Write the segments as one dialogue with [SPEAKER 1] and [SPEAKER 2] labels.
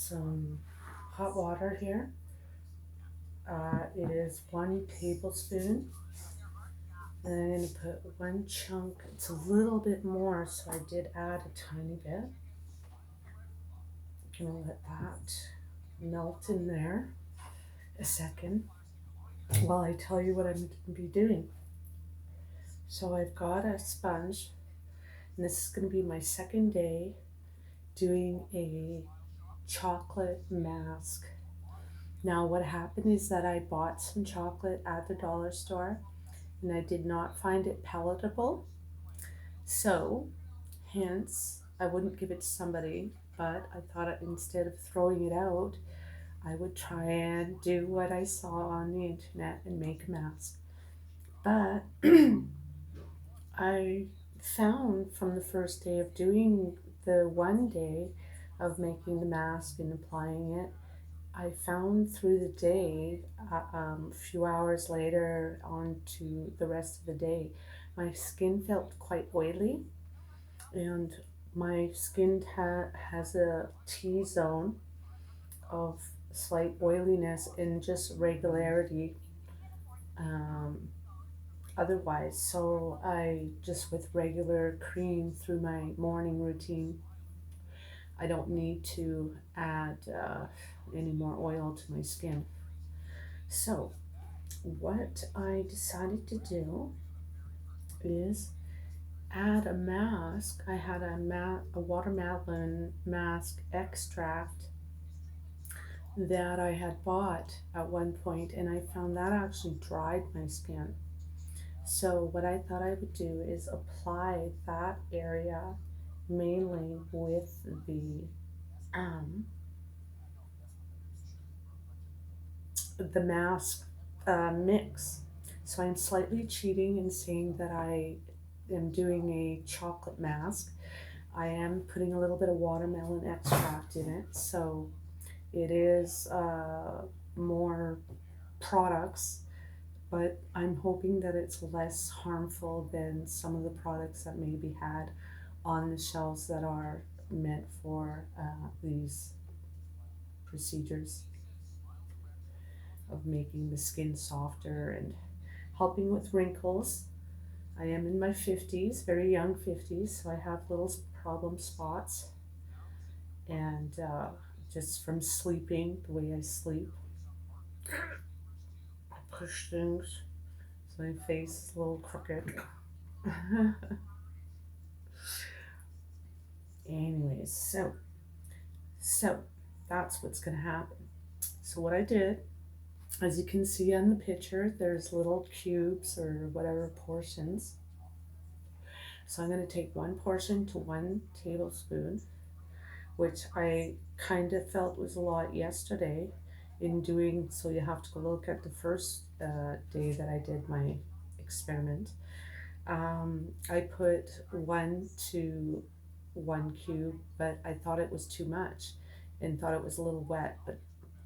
[SPEAKER 1] some hot water here. It is 1 tablespoon. And I'm going to put one chunk. It's a little bit more, so I did add a tiny bit. I'm going to let that melt in there a second while I tell you what I'm going to be doing. So I've got a sponge, and this is going to be my second day doing a chocolate mask. Now what happened is that I bought some chocolate at the dollar store and I did not find it palatable. So hence I wouldn't give it to somebody, but I thought instead of throwing it out, I would try and do what I saw on the internet and make a mask. But I found from the first day of doing the one day of making the mask and applying it, I found through the day, a few hours later on to the rest of the day, my skin felt quite oily, and my skin has a T zone of slight oiliness and just regularity um, otherwise. So I just with regular cream through my morning routine, I don't need to add any more oil to my skin. So what I decided to do is add a mask. I had a watermelon mask extract that I had bought at one point, and I found that actually dried my skin. So what I thought I would do is apply that area mainly with um, the mask mix. So I'm slightly cheating in saying that I am doing a chocolate mask. I am putting a little bit of watermelon extract in it, so it is more products, but I'm hoping that it's less harmful than some of the products that may be had on the shelves that are meant for these procedures of making the skin softer and helping with wrinkles. I am in my 50s, very young 50s, so I have little problem spots, and just from sleeping, the way I sleep, I push things, so my face is a little crooked. Anyways, so that's what's gonna happen. So what I did, as you can see on the picture, there's little cubes or whatever portions. So I'm going to take one portion to 1 tablespoon, which I kind of felt was a lot yesterday in doing. So you have to go look at the first day that I did my experiment. I put 1 to 1 cube, but I thought it was too much and thought it was a little wet, but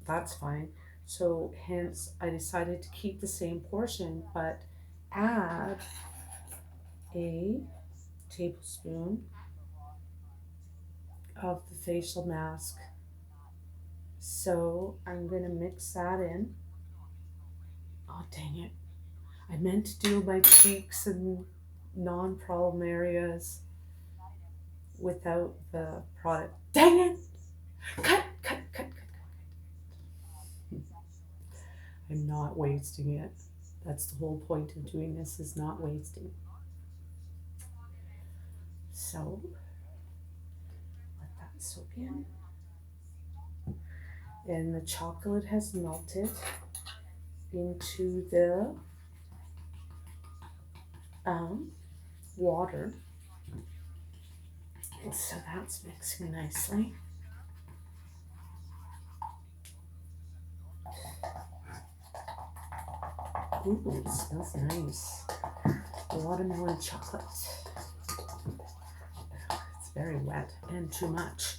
[SPEAKER 1] that's fine. So hence I decided to keep the same portion, but add a tablespoon of the facial mask. So I'm gonna mix that in. Oh dang it. I meant to do my cheeks and non-problem areas without the product. Dang it! Cut. I'm not wasting it. That's the whole point of doing this, is not wasting. So let that soak in. And the chocolate has melted into the water. So that's mixing nicely. Ooh, it smells nice. Watermelon chocolate. It's very wet and too much.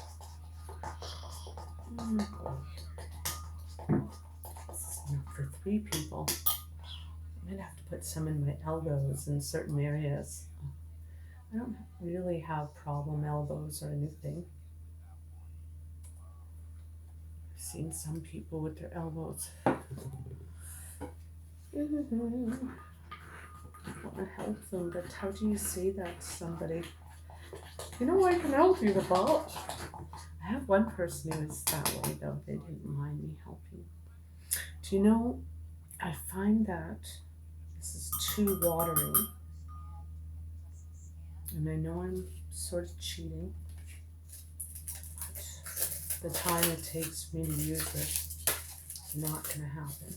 [SPEAKER 1] This is enough for 3 people. I might have to put some in my elbows in certain areas. I don't really have problem elbows or anything. seen some people with their elbows. I want to help them, but how do you say that to somebody? You know, I can help you with that. I have one person who is that way though. They didn't mind me helping. Do you know, I find that this is too watery, and I know I'm sort of cheating, but the time it takes for me to use it is not going to happen.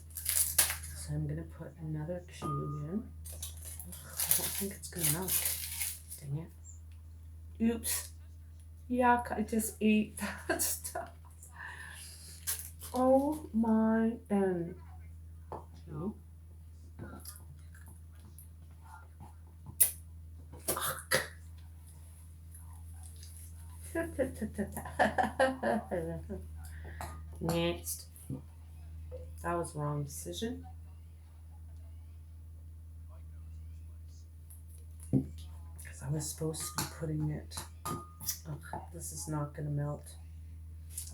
[SPEAKER 1] So I'm going to put another cube in. I don't think it's going to melt. Dang it. Oops. Yuck, I just ate that stuff. Oh my god. Next. That was the wrong decision. Because I was supposed to be putting it. Oh, this is not going to melt.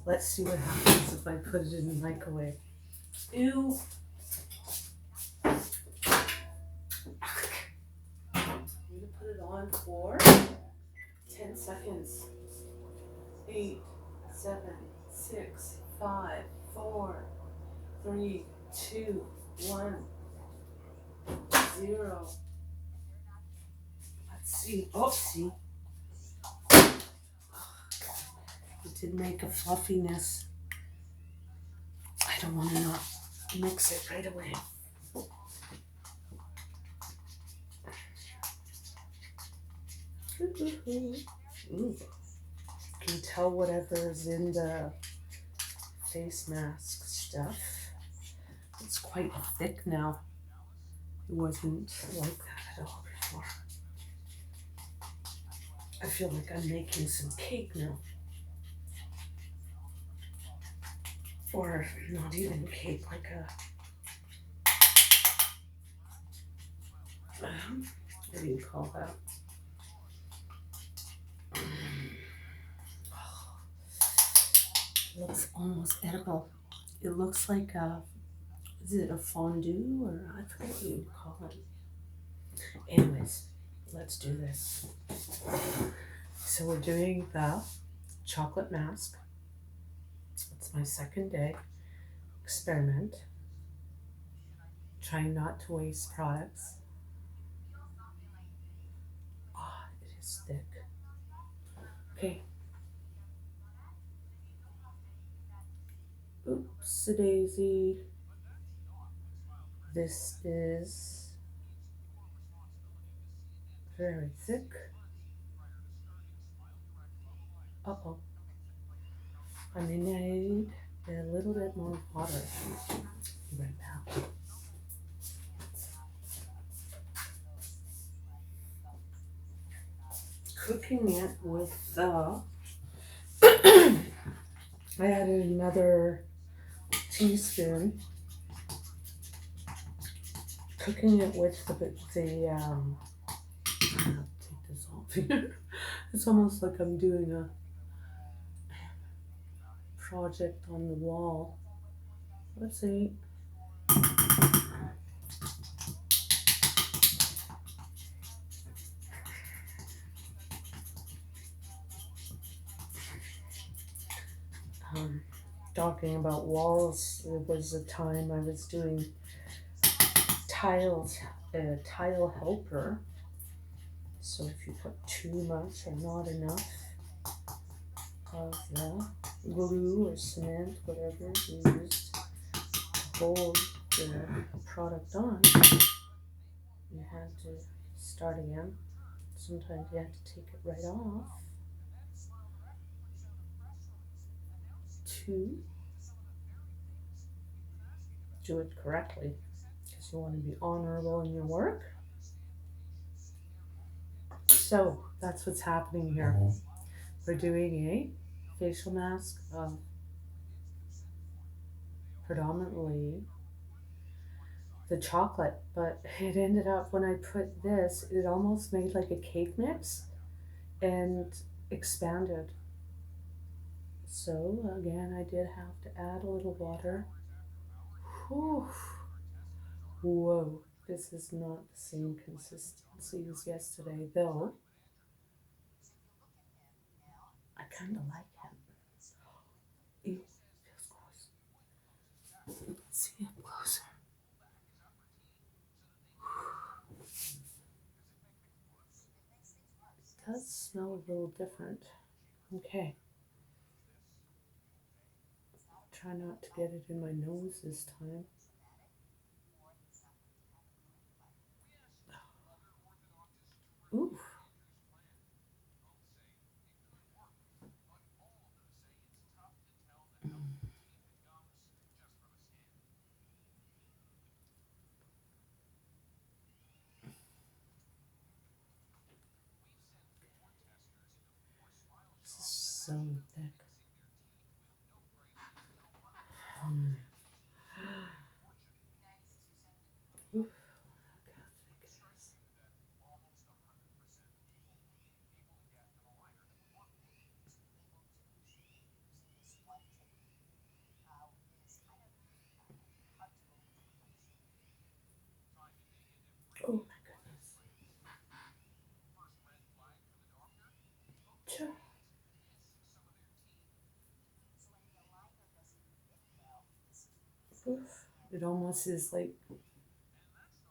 [SPEAKER 1] Let's see what happens if I put it in the microwave. Ew. I'm going to put it on for 10 seconds. 8, 7, 6, 5, 4, 3, 2, 1, 0. Let's see. Oopsie. It did make a fluffiness. I don't want to not mix it right away. Ooh. Can you tell whatever's in the face mask stuff? It's quite thick now. It wasn't like that at all before. I feel like I'm making some cake now. Or not even cake, like what do you call that? It looks almost edible. It looks like is it a fondue or I forget what you call it. Anyways, let's do this. So we're doing the chocolate mask. It's my second day experiment. Trying not to waste products. Ah, it is thick. Okay. Oops, daisy. This is very thick. Uh-oh. I need a little bit more water. Be right back. Cooking it with the I added another teaspoon. Cooking it with the I'll take this off here. It's almost like I'm doing a project on the wall. Let's see. Talking about walls, it was a time I was doing tiles, a tile helper. So if you put too much or not enough of the glue or cement, whatever you used to hold the product on, you had to start again. Sometimes you had to take it right off to do it correctly, because you want to be honorable in your work. So that's what's happening here. We're doing a facial mask of predominantly the chocolate, but it ended up when I put this, it almost made like a cake mix and expanded. So again, I did have to add a little water. Whew. Whoa, this is not the same consistency as yesterday, though I kind of like it. Ew, feels gross. Let's see up closer. It does smell a little different. Okay. Try not to get it in my nose this time. Ooh. This is so thick. Mm. Oof. Look how thick it is. Oh my goodness. Sure. Oof. It almost is like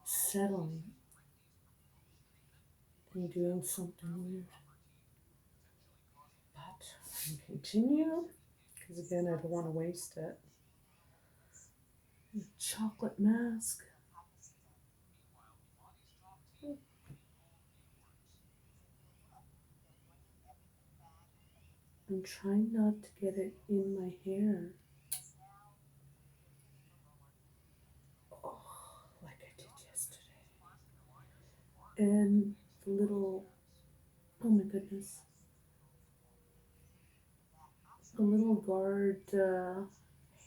[SPEAKER 1] settling and doing something weird. But I continue because again, I don't want to waste it. Chocolate mask. I'm trying not to get it in my hair. Oh, like I did yesterday. And the little, oh my goodness, the little guard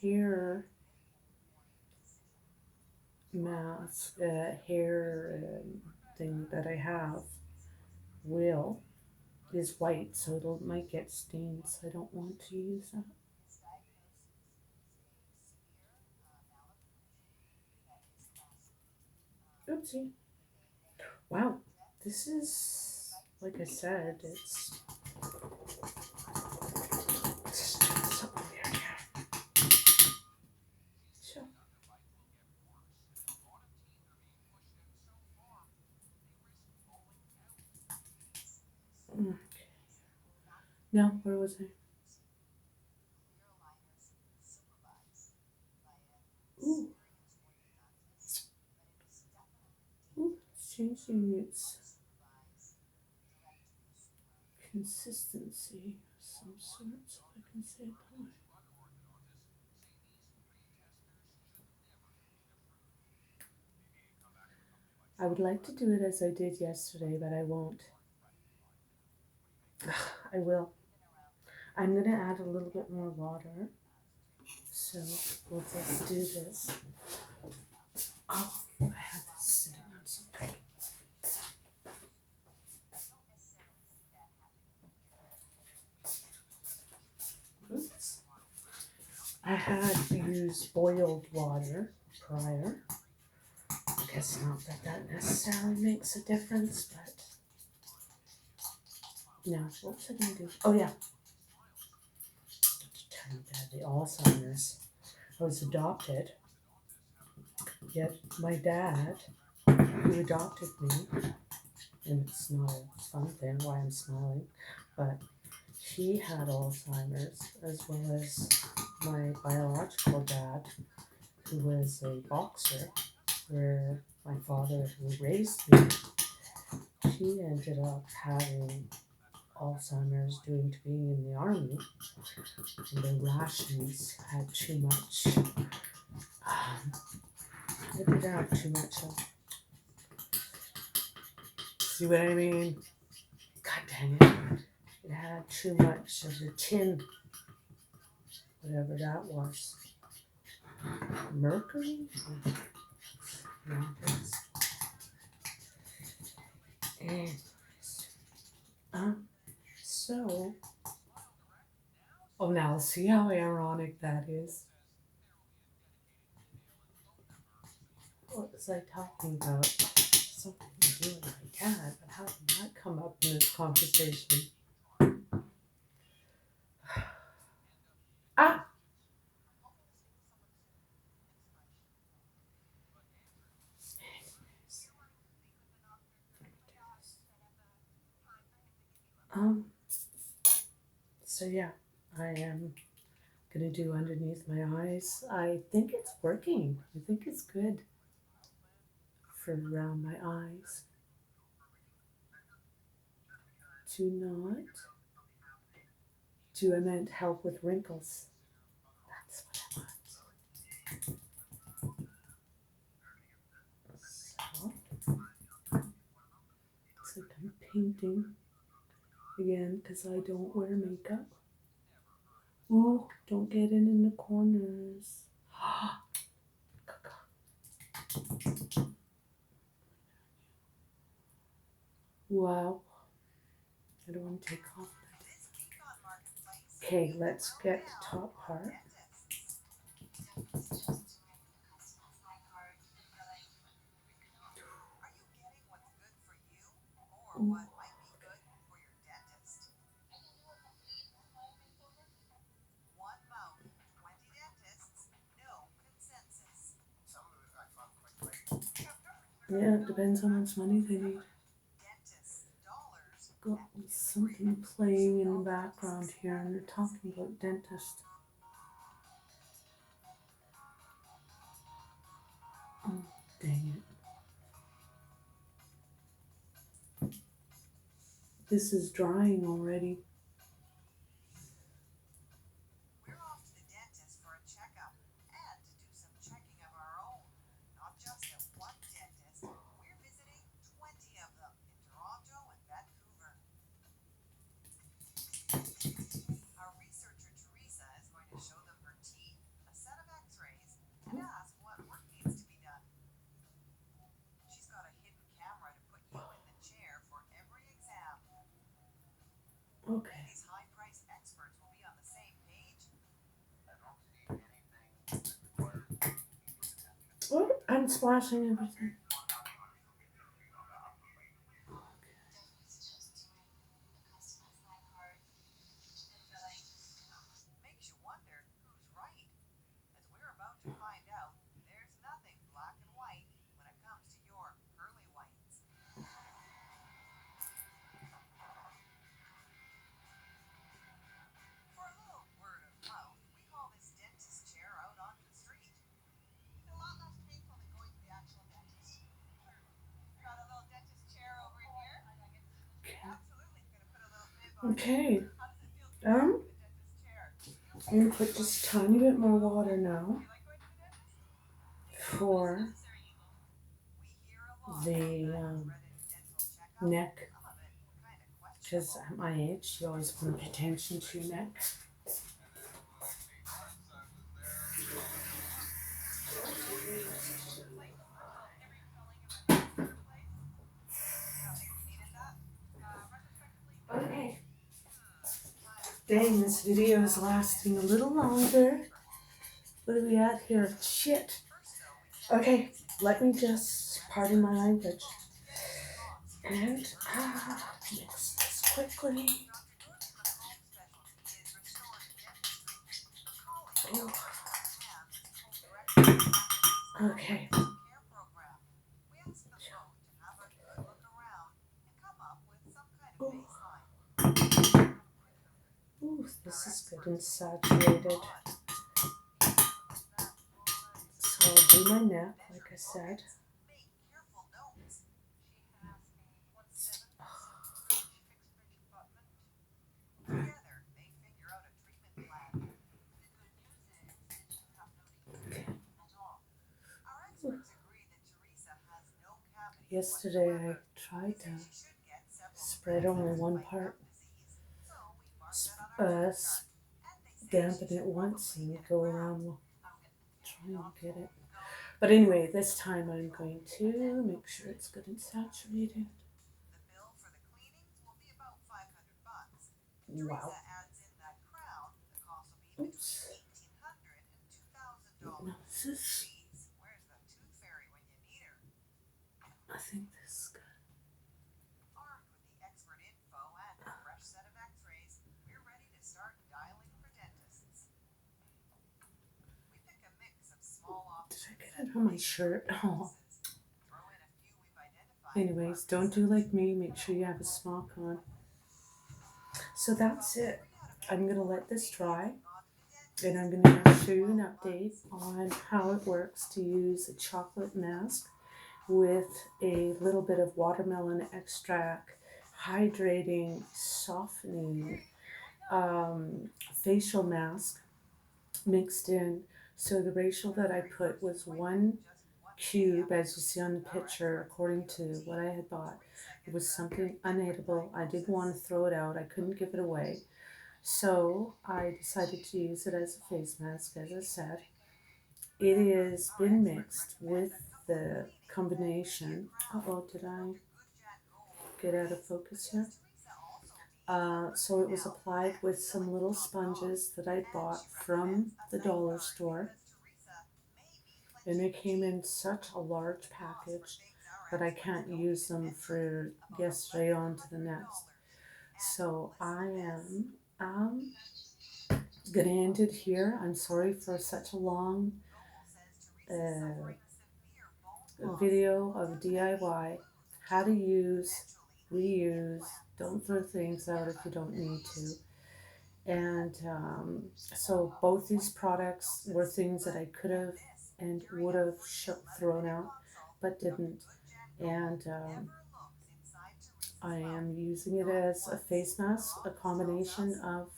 [SPEAKER 1] hair mask, hair thing that I have will is white, so it might get stained. So I don't want to use that. Oopsie! Wow, this is like I said, it's so weird. Sure. Mm. Now, where was I? Ooh, ooh, it's changing its consistency of some sort, so I can say apply. I would like to do it as I did yesterday, but I won't. I will. I'm going to add a little bit more water. So we'll just do this. Oh, I have this sitting on something. Oops. I had used boiled water prior. I guess not that that necessarily makes a difference, but no. What was I going to do? Oh, yeah. Tell you that the Alzheimer's. I was adopted, yet my dad, who adopted me, and it's not a fun thing why I'm smiling, but he had Alzheimer's as well as my biological dad, who was a boxer, where my father, who raised me, he ended up having Alzheimer's due to being in the army, and the rations had too much. They did have too much of. See what I mean? God dang it. It had too much of the tin, whatever that was. Mercury? No, anyways. So, Oh, now see how ironic that is? What was I talking about? Something to do with my cat, but how did that come up in this conversation? Ah! Um, so yeah, I am gonna do underneath my eyes. I think it's working. I think it's good for around my eyes. Do not do I meant help with wrinkles. That's what I want. So it's like I'm painting again because I don't wear makeup. Ooh, don't get in the corners. Wow, I don't want to take off. Okay, let's get the top part. Ooh. Yeah, it depends how much money they need. Got something playing in the background here, and they're talking about dentist. Oh, dang it. This is drying already. Okay. Oh, I'm splashing everything. Okay. Um, I'm gonna put just a tiny bit more water now for the neck, because at my age, you always want to pay attention to your neck. Okay. Dang, this video is lasting a little longer. What are we at here? Shit. Okay, let me just, pardon my language, and mix this quickly. Oh. Okay. Ooh, this is good and saturated. So I'll do my neck, like I said. Yesterday I tried to spread only one part, dampen it once and go around trying to get it. But anyway, this time I'm going to make sure it's good and saturated. Wow. Oops. No, this is, I think this is good. Did I get it on my shirt? Oh. Anyways, don't do like me. Make sure you have a smock on. So that's it. I'm going to let this dry and I'm going to show you an update on how it works to use a chocolate mask with a little bit of watermelon extract, hydrating, softening facial mask mixed in. So the ratio that I put was 1 cube, as you see on the picture, according to what I had bought. It was something unedible. I didn't want to throw it out. I couldn't give it away. So I decided to use it as a face mask, as I said. It has been mixed with the combination. Uh-oh, did I get out of focus here? So it was applied with some little sponges that I bought from the dollar store. And they came in such a large package that I can't use them for yesterday on to the next. So I am gonna end it here. I'm sorry for such a long uh, video of DIY, how to use, reuse, don't throw things out if you don't need to. And so both these products were things that I could have and would have thrown out, but didn't. And I am using it as a face mask, a combination of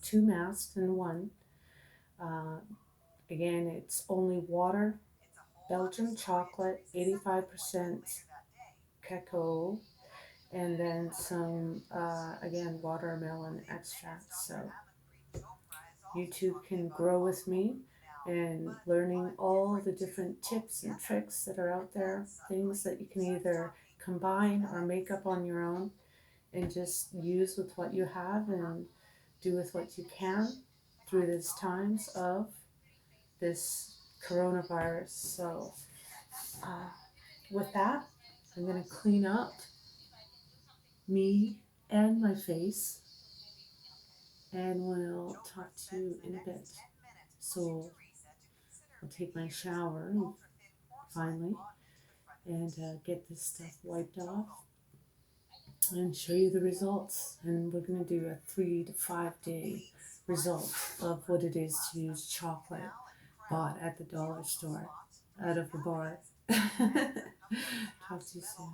[SPEAKER 1] two masks in one. Uh, Again, it's only water, Belgian chocolate, 85% cacao, and then some, again, watermelon extract. So YouTube can grow with me and learning all the different tips and tricks that are out there, things that you can either combine or make up on your own and just use with what you have and do with what you can through these times of this coronavirus. So, uh, with that, I'm going to clean up me and my face, and we'll talk to you in a bit. So, I'll take my shower finally and get this stuff wiped off and show you the results. And we're going to do a 3 to 5 day result of what it is to use chocolate bought at the dollar store out of a bar. Talk to you soon.